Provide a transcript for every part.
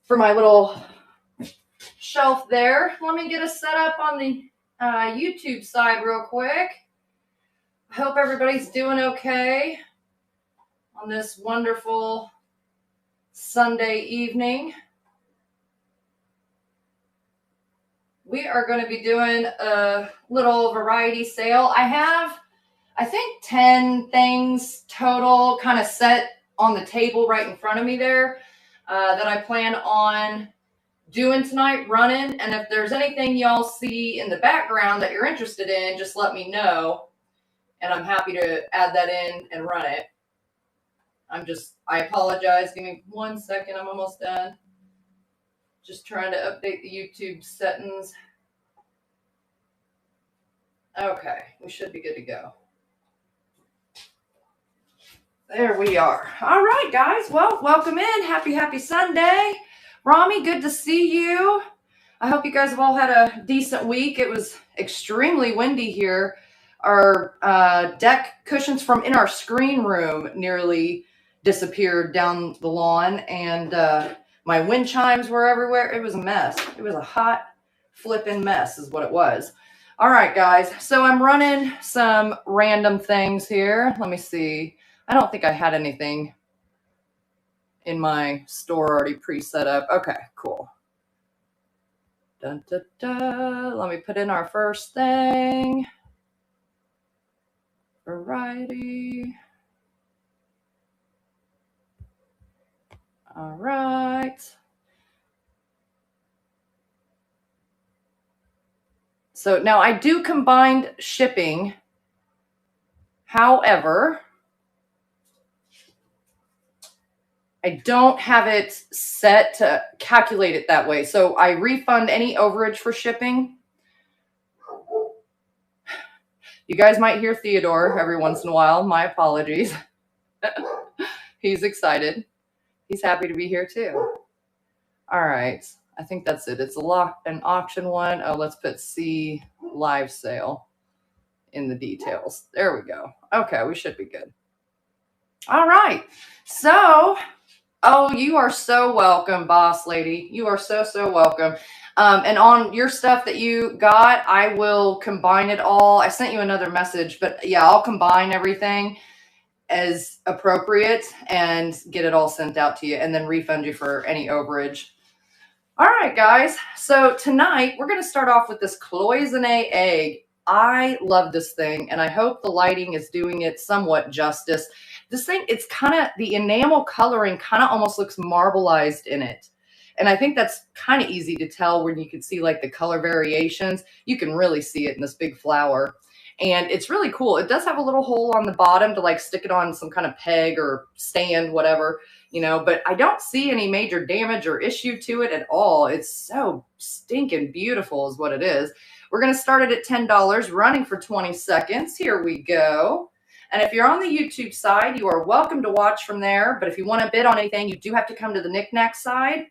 for my little shelf there. Let me get us set up on the YouTube side real quick. I hope everybody's doing okay on this wonderful Sunday evening. We are going to be doing a little variety sale. I have, I think, 10 things total kind of set on the table right in front of me there that I plan on doing tonight, running. And if there's anything y'all see in the background that you're interested in, just let me know. And I'm happy to add that in and run it. I apologize. Give me 1 second. I'm almost done. Just trying to update the YouTube settings. Okay, we should be good to go. There we are. All right, guys. Well, welcome in. Happy Sunday. Rami, good to see you. I hope you guys have all had a decent week. It was extremely windy here. Our deck cushions from in our screen room nearly disappeared down the lawn, and my wind chimes were everywhere. It was a mess. It was a hot flipping mess is what it was. All right, guys. So I'm running some random things here. Let me see. I don't think I had anything in my store already pre-set up. Okay, cool. Dun, dun, dun. Let me put in our first thing. Variety. All right. So now I do combined shipping. However, I don't have it set to calculate it that way. So I refund any overage for shipping. You guys might hear Theodore every once in a while. My apologies. He's excited. He's happy to be here too. All right. I think that's it. It's an auction one. Oh, let's put C live sale in the details. There we go. Okay, we should be good. All right. So, oh, you are so welcome, boss lady. You are so welcome. And on your stuff that you got, I will combine it all. I sent you another message, but yeah, I'll combine everything as appropriate and get it all sent out to you and then refund you for any overage. All right, guys. So tonight we're going to start off with this cloisonne egg. I love this thing, and I hope the lighting is doing it somewhat justice. This thing, it's kind of, the enamel coloring kind of almost looks marbleized in it. And I think that's kind of easy to tell when you can see like the color variations. You can really see it in this big flower. And it's really cool. It does have a little hole on the bottom to like stick it on some kind of peg or stand, whatever, you know, but I don't see any major damage or issue to it at all. It's so stinking beautiful is what it is. We're going to start it at $10, running for 20 seconds. Here we go. And if you're on the YouTube side, you are welcome to watch from there. But if you want to bid on anything, you do have to come to the Niknax side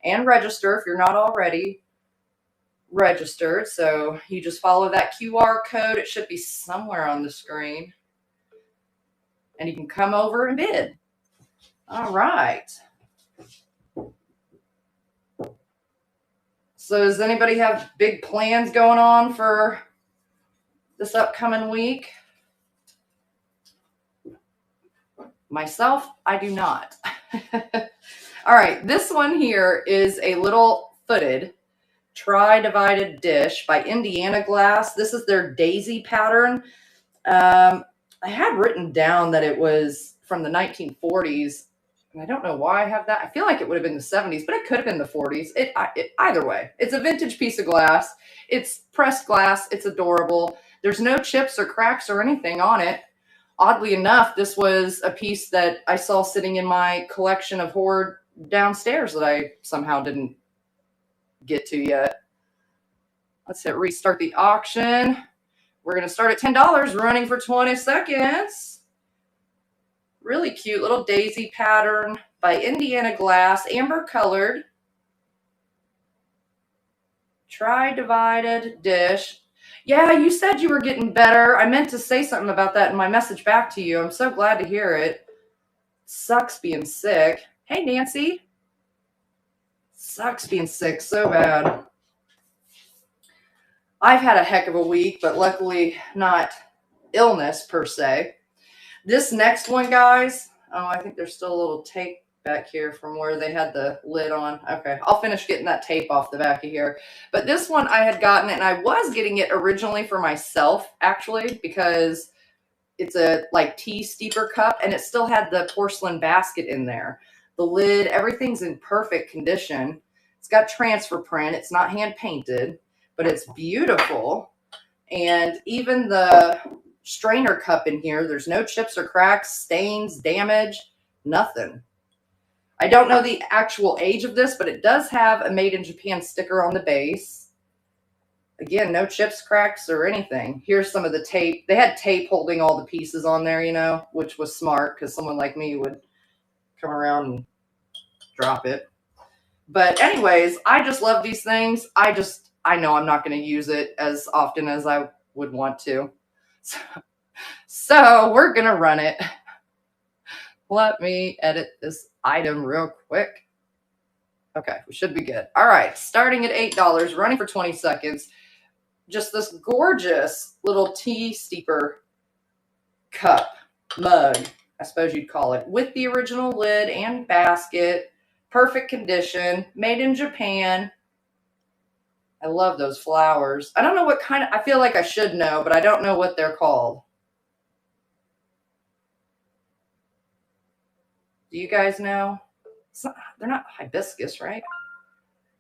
and register if you're not already registered. So you just follow that QR code. It should be somewhere on the screen. And you can come over and bid. All right. So does anybody have big plans going on for this upcoming week? Myself, I do not. All right, this one here is a little footed tri-divided dish by Indiana Glass. This is their daisy pattern. I had written down that it was from the 1940s. And I don't know why I have that. I feel like it would have been the 70s, but it could have been the 40s. Either way, it's a vintage piece of glass. It's pressed glass. It's adorable. There's no chips or cracks or anything on it. Oddly enough, this was a piece that I saw sitting in my collection of hoard downstairs that I somehow didn't get to yet. Let's hit restart the auction. We're going to start at $10, running for 20 seconds. Really cute little daisy pattern by Indiana Glass, amber colored. Tri-divided dish. Yeah, you said you were getting better. I meant to say something about that in my message back to you. I'm so glad to hear it. Sucks being sick. Hey, Nancy. Sucks being sick so bad. I've had a heck of a week, but luckily not illness per se. This next one, guys, oh, I think there's still a little tape back here from where they had the lid on. Okay, I'll finish getting that tape off the back of here. But this one I had gotten, and I was getting it originally for myself, actually, because it's a like tea steeper cup, and it still had the porcelain basket in there. The lid, everything's in perfect condition. It's got transfer print. It's not hand painted, but it's beautiful. And even the strainer cup in here, there's no chips or cracks, stains, damage, nothing. I don't know the actual age of this, but it does have a made in Japan sticker on the base. Again, no chips, cracks, or anything. Here's some of the tape. They had tape holding all the pieces on there, you know, which was smart because someone like me would come around and drop it. But anyways, I just love these things. I know I'm not going to use it as often as I would want to. So we're going to run it. Let me edit this item real quick. Okay, we should be good. All right, starting at $8, running for 20 seconds. Just this gorgeous little tea steeper cup, mug, I suppose you'd call it, with the original lid and basket. Perfect condition, made in Japan. I love those flowers. I don't know what kind of, I feel like I should know, but I don't know what they're called. Do you guys know? They're not hibiscus, right?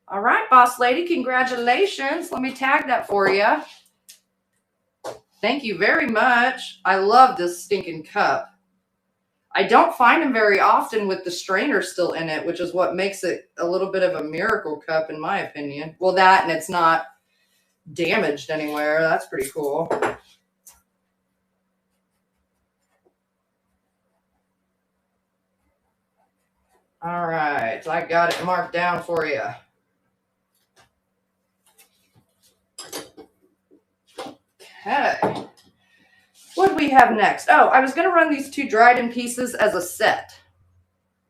All right, boss lady, congratulations. Let me tag that for you. Thank you very much. I love this stinking cup. I don't find them very often with the strainer still in it, which is what makes it a little bit of a miracle cup, in my opinion. Well, that, and it's not damaged anywhere. That's pretty cool. All right, I got it marked down for you. Okay. What do we have next? Oh, I was going to run these two dried-in pieces as a set.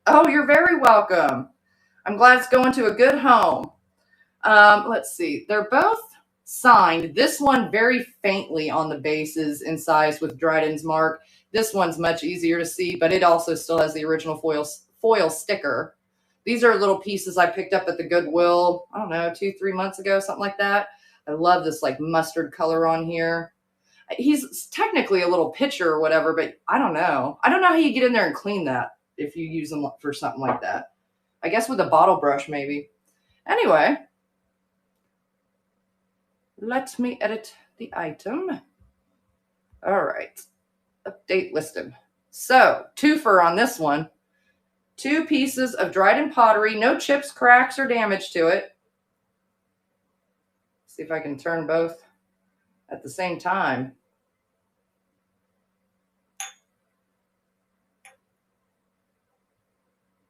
Oh, you're very welcome. I'm glad it's going to a good home. Let's see. They're both signed. This one very faintly on the bases in size with Dryden's mark. This one's much easier to see, but it also still has the original foil sticker. These are little pieces I picked up at the Goodwill, I don't know, 2-3 months ago, something like that. I love this like mustard color on here. He's technically a little pitcher or whatever, but I don't know. I don't know how you get in there and clean that if you use them for something like that. I guess with a bottle brush, maybe. Anyway, let me edit the item. All right. Update listed. So, twofer on this one. 2 pieces of dried-in pottery. No chips, cracks, or damage to it. See if I can turn both at the same time.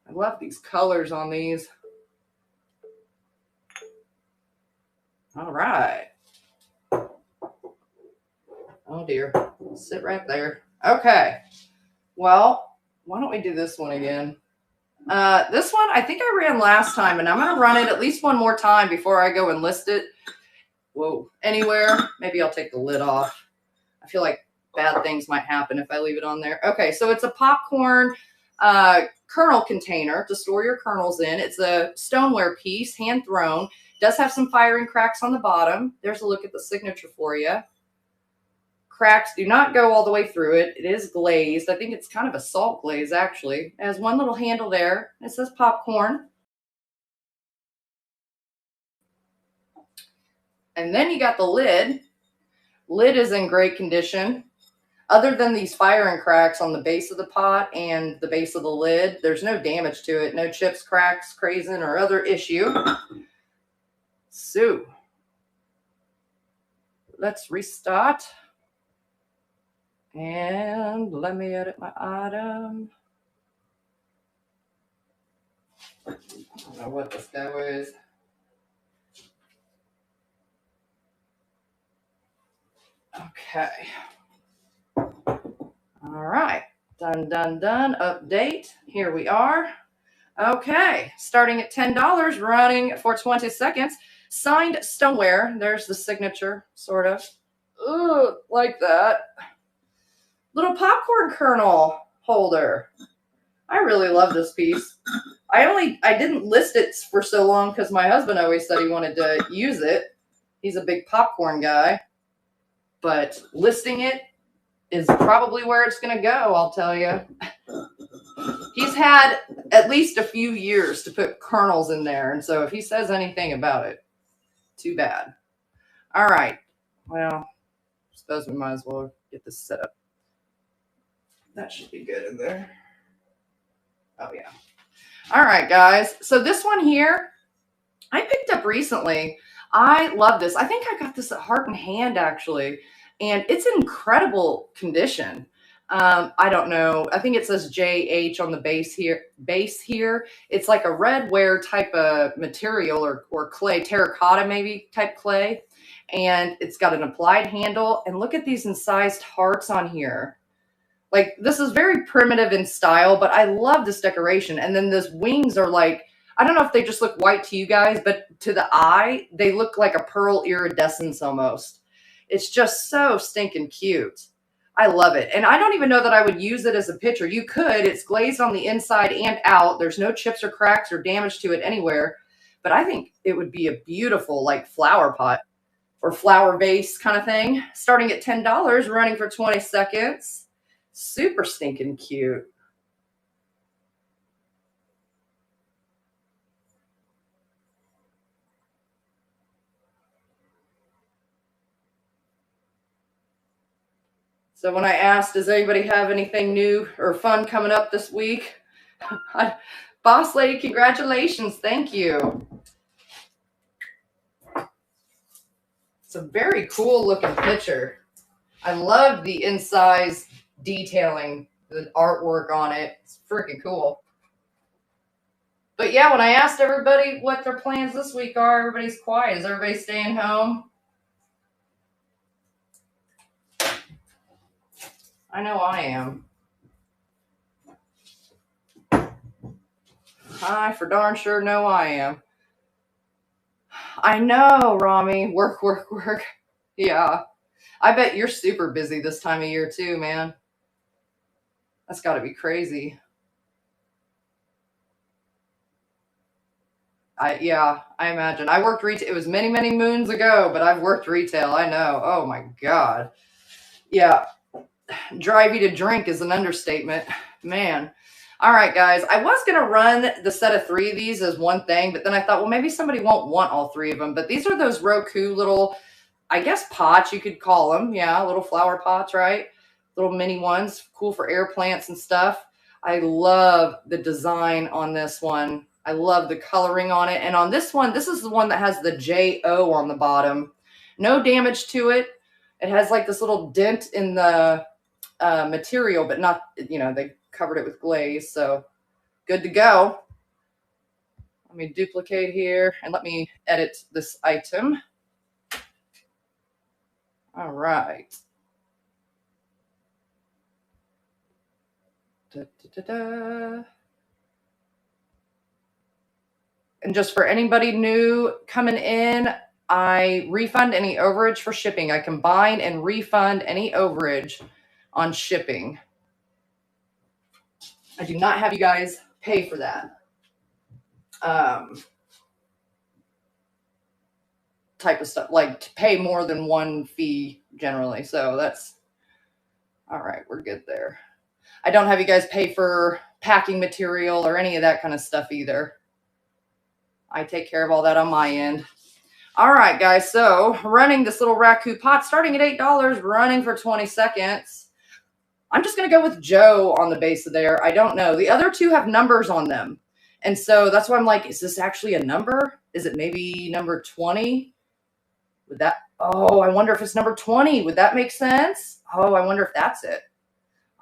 I love these colors on these. All right. Oh dear. Sit right there. Okay. Well, why don't we do this one again? This one, I think I ran last time, and I'm going to run it at least one more time before I go and list it. Whoa. Anywhere. Maybe I'll take the lid off. I feel like bad things might happen if I leave it on there. Okay, so it's a popcorn kernel container to store your kernels in. It's a stoneware piece, hand thrown. Does have some firing cracks on the bottom. There's a look at the signature for you. Cracks do not go all the way through it. It is glazed. I think it's kind of a salt glaze, actually. It has one little handle there. It says popcorn. And then you got the lid. Lid is in great condition. Other than these firing cracks on the base of the pot and the base of the lid, there's no damage to it. No chips, cracks, crazing, or other issue. So, let's restart. And let me edit my item. I don't know what this guy was. Okay. All right. Done, done, done. Update. Here we are. Okay, starting at $10, running for 20 seconds. Signed stoneware. There's the signature, sort of. Ooh, like that. Little popcorn kernel holder. I really love this piece. I didn't list it for so long because my husband always said he wanted to use it. He's a big popcorn guy. But listing it is probably where it's going to go, I'll tell you. He's had at least a few years to put kernels in there. And so if he says anything about it, too bad. All right. Well, I suppose we might as well get this set up. That should be good in there. Oh, yeah. All right, guys. So this one here, I picked up recently. I love this. I think I got this at Heart and Hand, actually. And it's in incredible condition. I don't know. I think it says JH on the base here. It's like a red ware type of material or clay, terracotta maybe type clay. And it's got an applied handle. And look at these incised hearts on here. Like, this is very primitive in style, but I love this decoration. And then those wings are like, I don't know if they just look white to you guys, but to the eye, they look like a pearl iridescence almost. It's just so stinking cute. I love it. And I don't even know that I would use it as a picture. You could. It's glazed on the inside and out. There's no chips or cracks or damage to it anywhere. But I think it would be a beautiful, like, flower pot or flower vase kind of thing. Starting at $10, running for 20 seconds. Super stinking cute. So when I asked, does anybody have anything new or fun coming up this week? Boss lady, congratulations. Thank you. It's a very cool looking picture. I love the incised detailing, the artwork on it. It's freaking cool. But yeah, when I asked everybody what their plans this week are, everybody's quiet. Is everybody staying home? I know I am. I for darn sure know I am. I know, Rami. Work, work, work. Yeah. I bet you're super busy this time of year too, man. That's got to be crazy. I imagine. I worked retail. It was many, many moons ago, but I've worked retail. I know. Oh my God. Yeah. Drive you to drink is an understatement, man. All right, guys. I was going to run the set of 3 of these as one thing, but then I thought, well, maybe somebody won't want all 3 of them. But these are those Roku little, I guess, pots, you could call them. Yeah, little flower pots, right? Little mini ones, cool for air plants and stuff. I love the design on this one. I love the coloring on it. And on this one, this is the one that has the J-O on the bottom. No damage to it. It has like this little dent in the material, but not, they covered it with glaze. So good to go. Let me duplicate here and let me edit this item. All right. Da, da, da, da. And just for anybody new coming in, I refund any overage for shipping. I combine and refund any overage on shipping. I do not have you guys pay for that. Type of stuff, like to pay more than one fee generally. So that's all right. We're good there. I don't have you guys pay for packing material or any of that kind of stuff either. I take care of all that on my end. All right, guys. So running this little raku pot, starting at $8, running for 20 seconds. I'm just going to go with Joe on the base of there. I don't know. The other 2 have numbers on them. And so that's why I'm like, is this actually a number? Is it maybe number 20? Would that, oh, I wonder if it's number 20. Would that make sense? Oh, I wonder if that's it.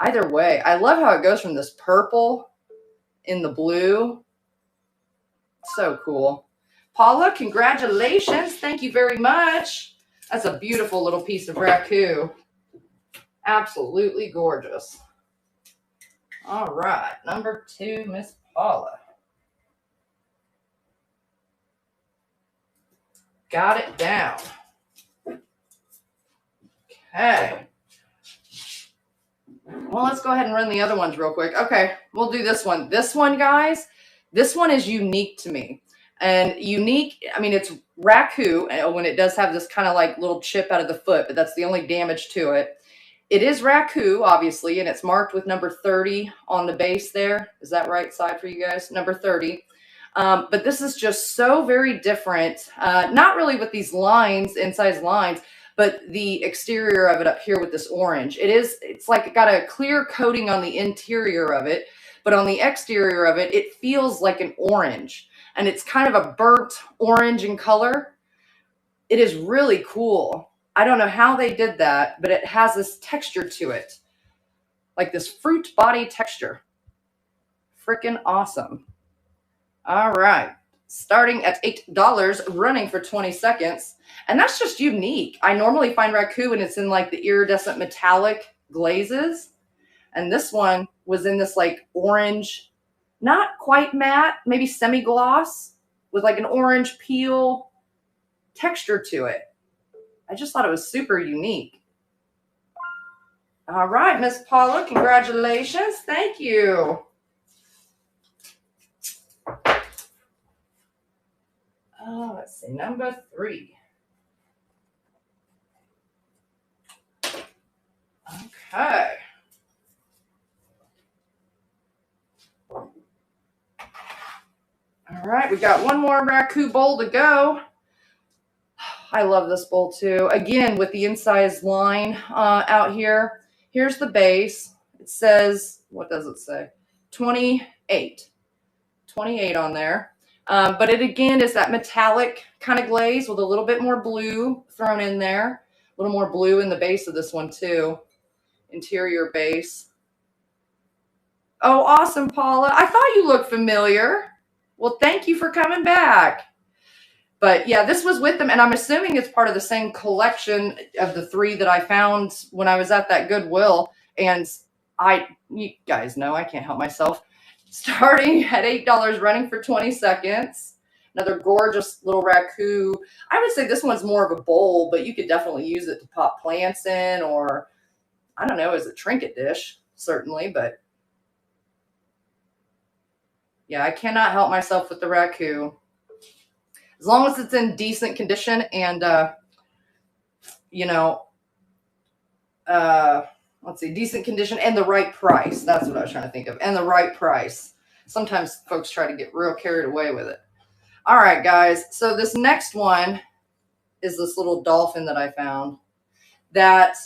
Either way, I love how it goes from this purple in the blue. So cool. Paula, congratulations. Thank you very much. That's a beautiful little piece of raku. Absolutely gorgeous. All right, number 2, Miss Paula. Got it down. Okay. Well, let's go ahead and run the other ones real quick. Okay, we'll do this one. This one, guys, this one is unique to me. And unique, I mean, it's Raku when it does have this kind of like little chip out of the foot, but that's the only damage to it. It is Raku, obviously, and it's marked with number 30 on the base there. Is that right side for you guys? Number 30. But this is just so very different. Not really with these lines, incised lines, but the exterior of it up here with this orange. It's like it got a clear coating on the interior of it, but on the exterior of it, it feels like an orange. And it's kind of a burnt orange in color. It is really cool. I don't know how they did that, but it has this texture to it. Like this fruit body texture. Freaking awesome. All right. Starting at $8, running for 20 seconds. And that's just unique. I normally find Raku and it's in like the iridescent metallic glazes. And this one was in this like orange, not quite matte, maybe semi-gloss with like an orange peel texture to it. I just thought it was super unique. All right, Miss Paula, congratulations. Thank you. Oh, let's see, number 3. Okay. All right, we got one more Raku bowl to go. I love this bowl too. Again, with the incised line out here. Here's the base. It says, what does it say? 28. 28 on there. But it again is that metallic kind of glaze with a little bit more blue thrown in there. A little more blue in the base of this one too. Interior base. Oh, awesome, Paula. I thought you looked familiar. Well, thank you for coming back. But yeah, this was with them, and I'm assuming it's part of the same collection of the 3 that I found when I was at that Goodwill. And you guys know I can't help myself. Starting at $8, running for 20 seconds. Another gorgeous little Raku. I would say this one's more of a bowl, but you could definitely use it to pop plants in, or I don't know, as a trinket dish, certainly. But yeah, I cannot help myself with the Raku. As long as it's in decent condition and, let's see, decent condition and the right price. That's what I was trying to think of. And the right price. Sometimes folks try to get real carried away with it. All right, guys. So this next one is this little dolphin that I found that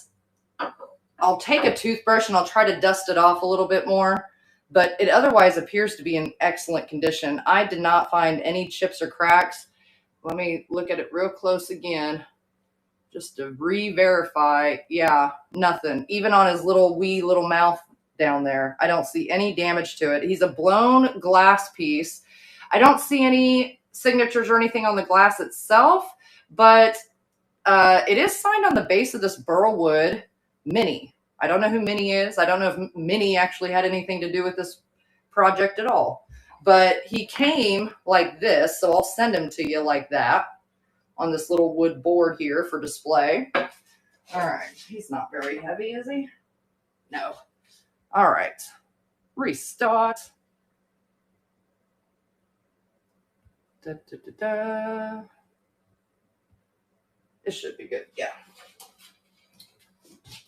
I'll take a toothbrush and I'll try to dust it off a little bit more, but it otherwise appears to be in excellent condition. I did not find any chips or cracks. Let me look at it real close again, just to re-verify. Yeah, nothing. Even on his wee little mouth down there, I don't see any damage to it. He's a blown glass piece. I don't see any signatures or anything on the glass itself, but it is signed on the base of this Burlwood Mini. I don't know who Minnie is. I don't know if Minnie actually had anything to do with this project at all. But he came like this, so I'll send him to you like that on this little wood board here for display. All right. He's not very heavy, is he? No. All right. Restart. Da, da, da, da. It should be good. Yeah.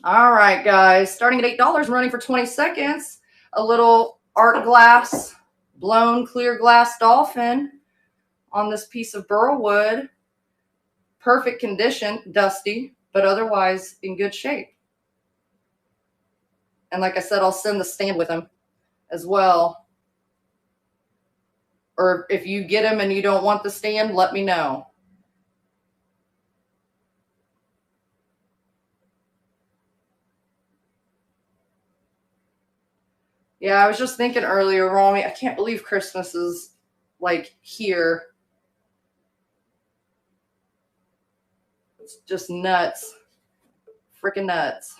All right, guys. Starting at $8, running for 20 seconds. A little art glass, blown clear glass dolphin on this piece of burlwood. Perfect condition, dusty, but otherwise in good shape. And like I said, I'll send the stand with him as well. Or if you get him and you don't want the stand, let me know. Yeah, I was just thinking earlier, Romy, I can't believe Christmas is like here. It's just nuts. Freaking nuts.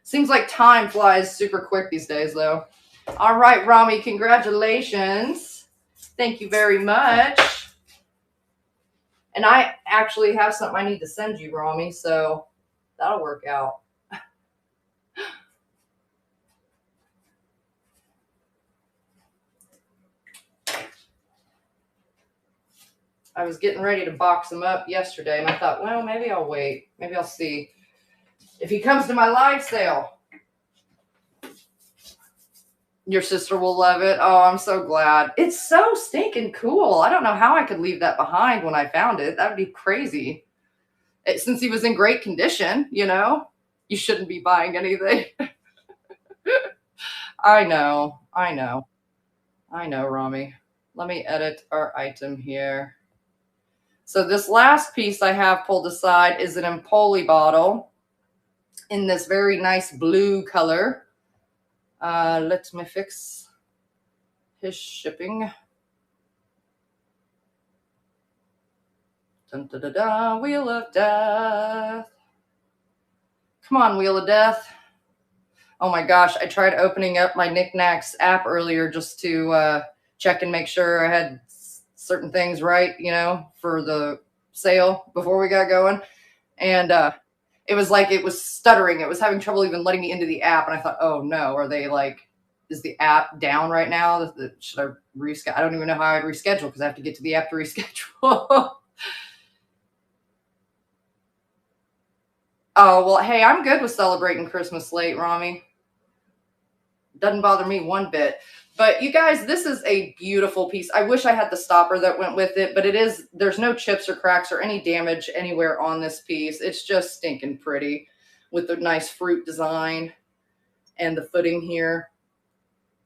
Seems like time flies super quick these days, though. All right, Romy, congratulations. Thank you very much. And I actually have something I need to send you, Rami, so that'll work out. I was getting ready to box him up yesterday, and I thought, well, maybe I'll wait. Maybe I'll see if he comes to my live sale. Your sister will love it. Oh, I'm so glad. It's so stinking cool. I don't know how I could leave that behind when I found it. That would be crazy. Since he was in great condition, you know, you shouldn't be buying anything. I know, Rami. Let me edit our item here. So this last piece I have pulled aside is an Empoli bottle in this very nice blue color. Let me fix his shipping. Dun, da, da, da, Wheel of Death. Come on, Wheel of Death. Oh my gosh, I tried opening up my Niknax app earlier just to check and make sure I had certain things right, you know, for the sale before we got going. And it was like it was stuttering. It was having trouble even letting me into the app. And I thought, oh no, are they like, is the app down right now? Should I reschedule? I don't even know how I'd reschedule because I have to get to the app to reschedule. Oh, well, hey, I'm good with celebrating Christmas late, Rami. Doesn't bother me one bit. But you guys, this is a beautiful piece. I wish I had the stopper that went with it, but there's no chips or cracks or any damage anywhere on this piece. It's just stinking pretty with the nice fruit design and the footing here.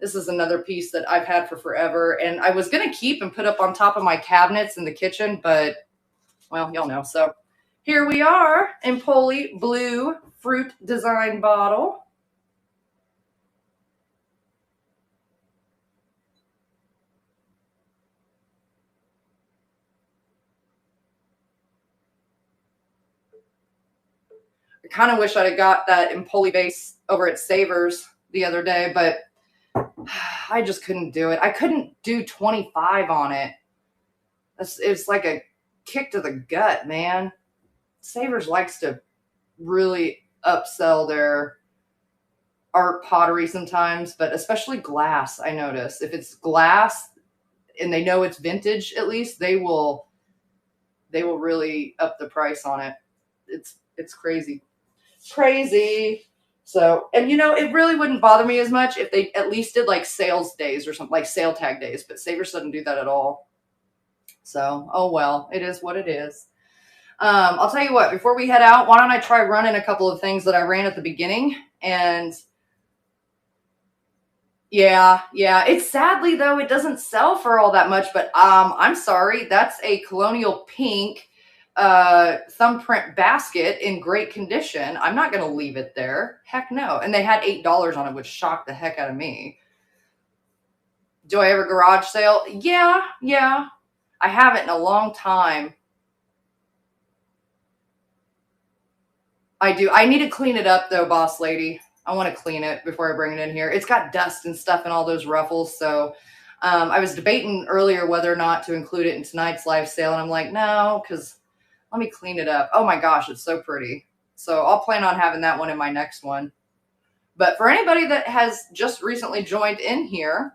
This is another piece that I've had for forever, and I was going to keep and put up on top of my cabinets in the kitchen, but, well, y'all know. So here we are, Empoli blue fruit design bottle. I kind of wish I'd have got that Empoli base over at Savers the other day, but I just couldn't do it. I couldn't do 25 on it. It's like a kick to the gut, man. Savers likes to really upsell their art pottery sometimes, but especially glass, I notice. If it's glass and they know it's vintage, at least they will really up the price on it. It's crazy. Crazy. So, and you know, it really wouldn't bother me as much if they at least did like sales days or something, like sale tag days, but Savers doesn't do that at all. So, oh well, it is what it is. I'll tell you what, before we head out, why don't I try running a couple of things that I ran at the beginning? And yeah, it's sadly though, it doesn't sell for all that much, but I'm sorry, that's a colonial pink thumbprint basket in great condition. I'm not going to leave it there. Heck no. And they had $8 on it, which shocked the heck out of me. Do I have a garage sale? Yeah. I haven't in a long time. I do. I need to clean it up though, boss lady. I want to clean it before I bring it in here. It's got dust and stuff and all those ruffles. So I was debating earlier whether or not to include it in tonight's live sale. And I'm like, no, because let me clean it up. Oh my gosh, it's so pretty. So I'll plan on having that one in my next one. But for anybody that has just recently joined in here,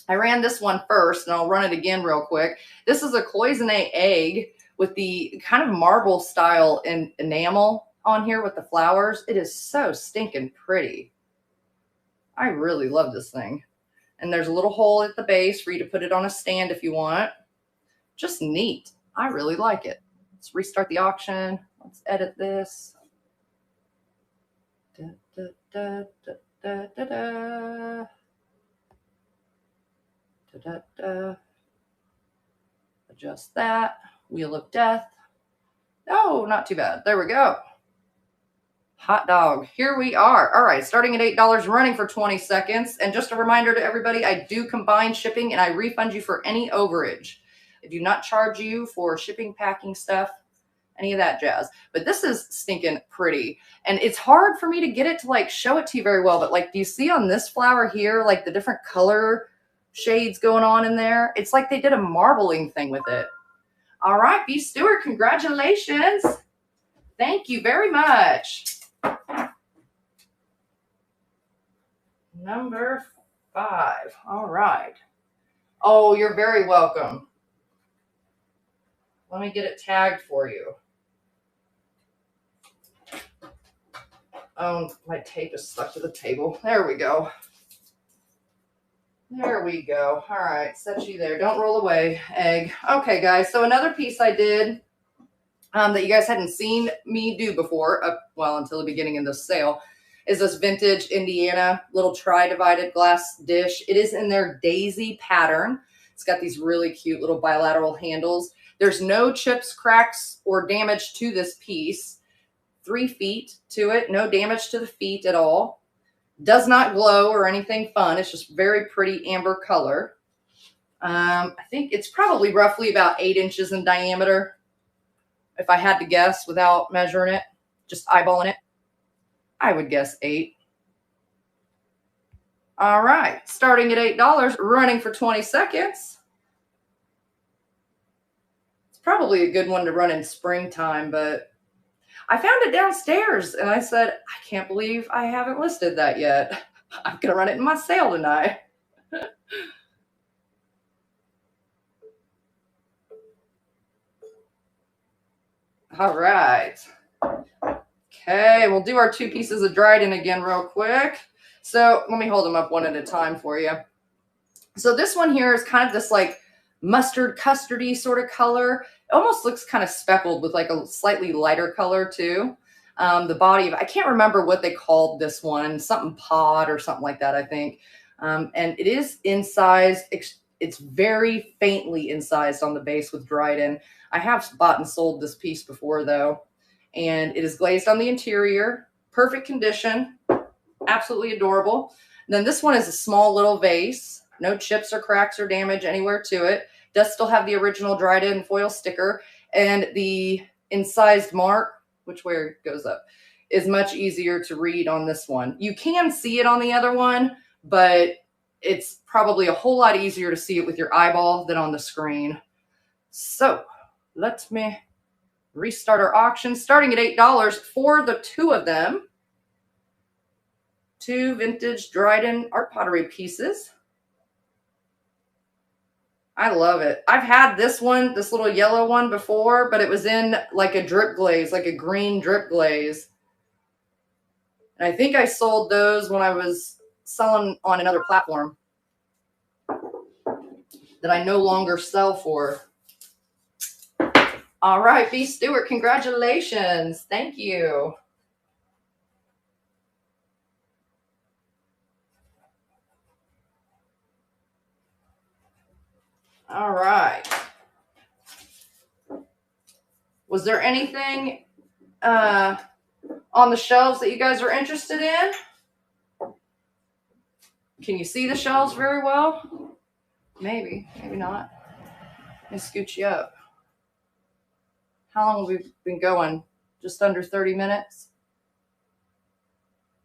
I ran this one first and I'll run it again real quick. This is a cloisonne egg with the kind of marble style enamel on here with the flowers. It is so stinking pretty. I really love this thing. And there's a little hole at the base for you to put it on a stand if you want. Just neat. I really like it. Let's restart the auction. Let's edit this. Da, da, da, da, da, da, da. Da, da, da. Adjust that. Wheel of Death. Oh, not too bad. There we go. Hot dog. Here we are. All right, starting at $8, running for 20 seconds. And just a reminder to everybody, I do combine shipping and I refund you for any overage. I do not charge you for shipping, packing stuff, any of that jazz. But this is stinking pretty. And it's hard for me to get it to like show it to you very well. But like, do you see on this flower here, like the different color shades going on in there? It's like they did a marbling thing with it. All right, B. Stewart, congratulations. Thank you very much. Number 5. All right. Oh, you're very welcome. Let me get it tagged for you. Oh, my tape is stuck to the table. There we go. There we go. All right, set you there. Don't roll away, egg. Okay, guys, so another piece I did that you guys hadn't seen me do before, well, until the beginning of this sale, is this vintage Indiana little tri-divided glass dish. It is in their daisy pattern. It's got these really cute little bilateral handles. There's no chips, cracks, or damage to this piece. 3 feet to it, no damage to the feet at all. Does not glow or anything fun. It's just very pretty amber color. I think it's probably roughly about 8 inches in diameter. If I had to guess without measuring it, just eyeballing it, I would guess 8. All right, starting at $8, running for 20 seconds. It's probably a good one to run in springtime, but I found it downstairs and I said, I can't believe I haven't listed that yet. I'm going to run it in my sale tonight. All right. Okay, we'll do our 2 pieces of Dryden again real quick. So let me hold them up one at a time for you. So this one here is kind of this like mustard custardy sort of color. It almost looks kind of speckled with like a slightly lighter color too. The body of, I can't remember what they called this one, something pod or something like that, I think. And it is incised. It's very faintly incised on the base with Dryden. I have bought and sold this piece before though. And it is glazed on the interior. Perfect condition. Absolutely adorable. And then this one is a small little vase. No chips or cracks or damage anywhere to it. Does still have the original Dryden foil sticker. And the incised mark, which way it goes up, is much easier to read on this one. You can see it on the other one, but it's probably a whole lot easier to see it with your eyeball than on the screen. So let me restart our auction, starting at $8 for the 2 of them. 2 vintage Dryden art pottery pieces. I love it. I've had this one, this little yellow one before, but it was in like a drip glaze, like a green drip glaze. And I think I sold those when I was selling on another platform that I no longer sell for. All right, B. Stewart, congratulations. Thank you. All right. Was there anything on the shelves that you guys are interested in? Can you see the shelves very well? Maybe, maybe not. Let me scoot you up. How long have we been going? Just under 30 minutes?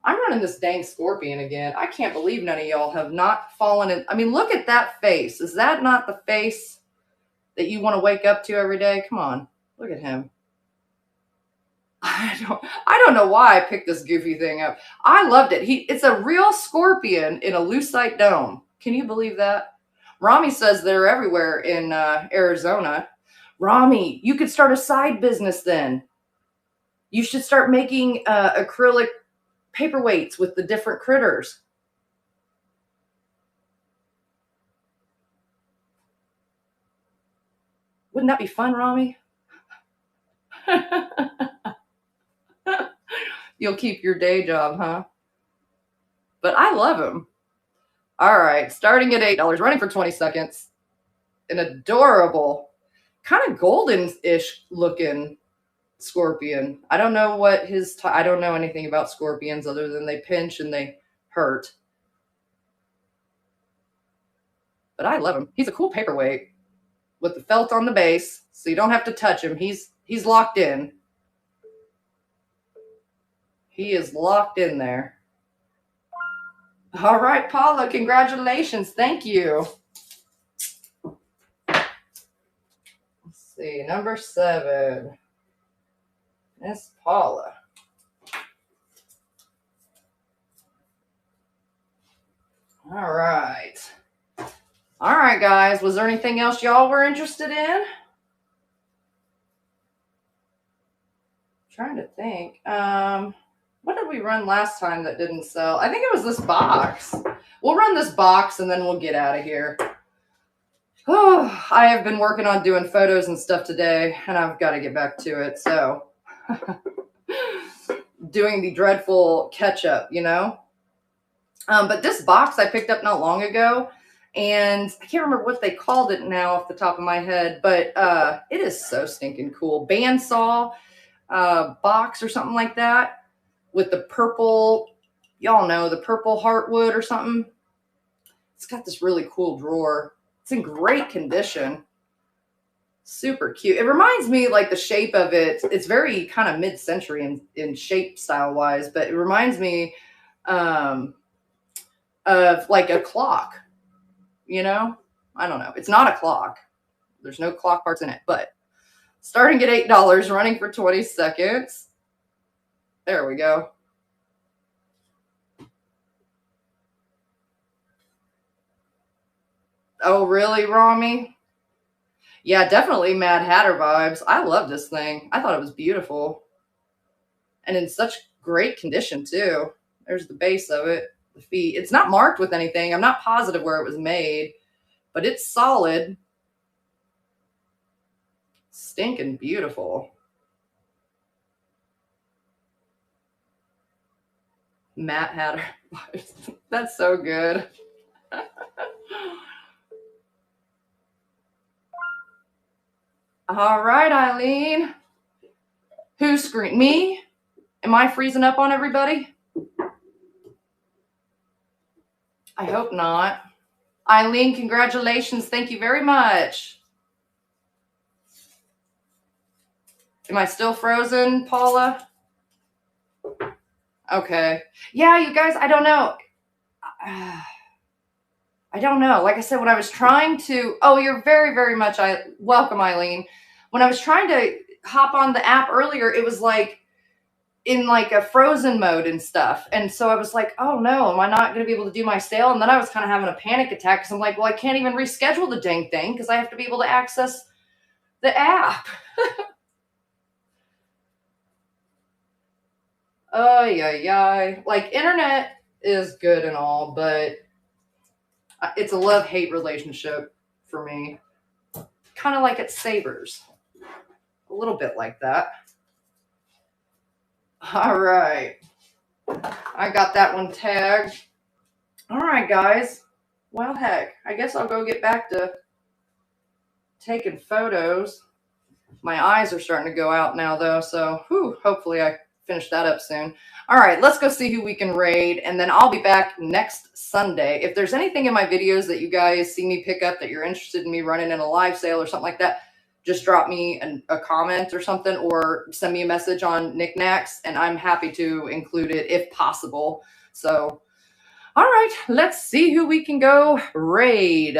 I'm running this dang scorpion again. I can't believe none of y'all have not fallen in. I mean, look at that face. Is that not the face that you want to wake up to every day? Come on, look at him. I don't know why I picked this goofy thing up. I loved it. It's a real scorpion in a lucite dome. Can you believe that? Rami says they're everywhere in Arizona. Rami, you could start a side business then. You should start making acrylic paperweights with the different critters. Wouldn't that be fun, Rami? You'll keep your day job, huh? But I love him. All right, starting at $8, running for 20 seconds. An adorable, kind of golden-ish looking scorpion. I don't know what I don't know anything about scorpions other than they pinch and they hurt. But I love him. He's a cool paperweight with the felt on the base, so you don't have to touch him. He's locked in. He is locked in there. All right, Paula, congratulations. Thank you. Let's see, number 7. Miss Paula. All right. All right, guys. Was there anything else y'all were interested in? Trying to think. What did we run last time that didn't sell? I think it was this box. We'll run this box and then we'll get out of here. Oh, I have been working on doing photos and stuff today, and I've got to get back to it. So, doing the dreadful catch up, you know? But this box I picked up not long ago, and I can't remember what they called it now off the top of my head, but it is so stinking cool. Bandsaw box or something like that with the purple, y'all know, the purple heartwood or something. It's got this really cool drawer. It's in great condition. Super cute. It reminds me, like, the shape of it. It's very kind of mid-century in shape style-wise, but it reminds me of like a clock, you know? I don't know. It's not a clock. There's no clock parts in it, but starting at $8, running for 20 seconds. There we go. Oh, really, Rami? Yeah, definitely Mad Hatter vibes. I love this thing. I thought it was beautiful. And in such great condition, too. There's the base of it, the feet. It's not marked with anything. I'm not positive where it was made, but it's solid. Stinking beautiful. Mad Hatter vibes. That's so good. All right, Eileen. Who screamed? Me? Am I freezing up on everybody? I hope not. Eileen, congratulations. Thank you very much. Am I still frozen, Paula? Okay. Yeah, you guys, I don't know. I don't know. Like I said, when I was trying to, oh, you're very, very much welcome, Eileen. When I was trying to hop on the app earlier, it was like in like a frozen mode and stuff. And so I was like, oh no, am I not going to be able to do my sale? And then I was kind of having a panic attack because I'm like, well, I can't even reschedule the dang thing because I have to be able to access the app. Oh, yeah. Like, internet is good and all, but it's a love-hate relationship for me. Kind of like at Savers. A little bit like that. All right. I got that one tagged. All right, guys. Well, heck, I guess I'll go get back to taking photos. My eyes are starting to go out now, though, so hopefully I finish that up soon. All right, let's go see who we can raid, and then I'll be back next Sunday. If there's anything in my videos that you guys see me pick up that you're interested in me running in a live sale or something like that, just drop me a comment or something, or send me a message on Niknax, and I'm happy to include it if possible. So, all right, let's see who we can go raid.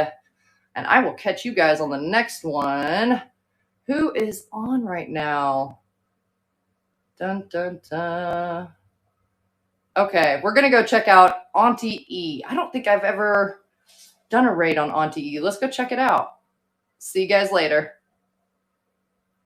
And I will catch you guys on the next one. Who is on right now? Dun, dun, dun. Okay, we're going to go check out Auntie E. I don't think I've ever done a raid on Auntie E. Let's go check it out. See you guys later.